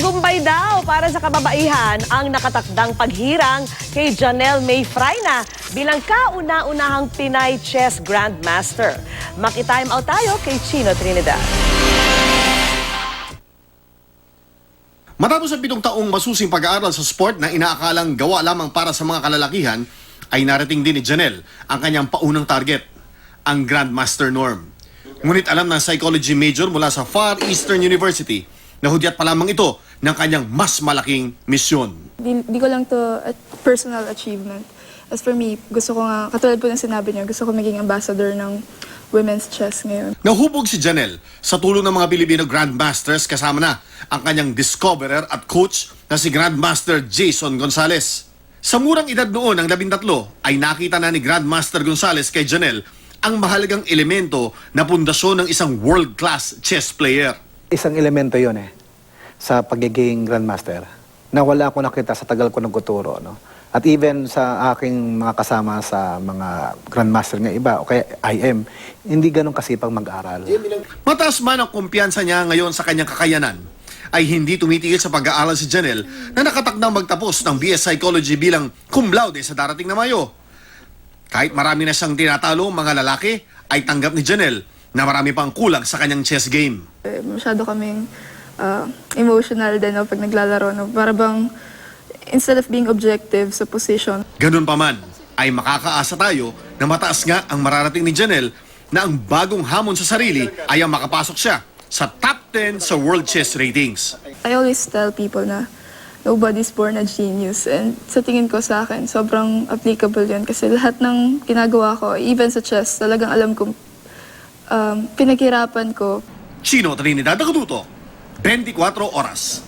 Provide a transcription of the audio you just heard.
Tagumpay daw para sa kababaihan ang nakatakdang paghirang kay Janelle May Frayna bilang kauna-unahang Pinay Chess Grandmaster. Maki-time out tayo kay Chino Trinidad. Matapos ang 7 taong masusing pag-aaral sa sport na inaakalang gawa lamang para sa mga kalalakihan, ay narating din ni Janelle ang kanyang paunang target, ang Grandmaster norm. Ngunit alam ng psychology major mula sa Far Eastern University na hudyat pa lamang ito ng kanyang mas malaking misyon. Di ko lang to a personal achievement. As for me, gusto ko nga, katulad po ng sinabi niyo, gusto ko maging ambassador ng women's chess ngayon. Nahubog si Janelle sa tulong ng mga Pilipino Grandmasters kasama na ang kanyang discoverer at coach na si Grandmaster Jason Gonzalez. Sa murang edad noon ng 13 ay nakita na ni Grandmaster Gonzalez kay Janelle ang mahalagang elemento na pundasyon ng isang world-class chess player. Isang elemento yon sa pagiging grandmaster na wala akong nakita sa tagal ko nagtuturo. No? At even sa aking mga kasama sa mga grandmaster nga iba, o kaya IM, hindi ganun kasipag mag-aral. Mataas man ang kumpiyansa niya ngayon sa kanyang kakayanan, ay hindi tumitigil sa pag-aaral si Janelle na nakatakdang magtapos ng BS Psychology bilang cum laude sa darating na Mayo. Kahit marami na siyang tinatalo mga lalaki, ay tanggap ni Janelle na marami pang kulang sa kanyang chess game. Masyado kaming emotional din no, pag naglalaro. No? Para bang, instead of being objective sa position. Ganun pa man, ay makakaasa tayo na mataas nga ang mararating ni Janelle na ang bagong hamon sa sarili ay ang makapasok siya sa top 10 sa World Chess Ratings. I always tell people na nobody's born a genius. And sa tingin ko sa akin, sobrang applicable yun. Kasi lahat ng ginagawa ko, even sa chess, talagang alam kong pinaghirapan ko. Chino Trinidad, Nakatuto, 24 Oras.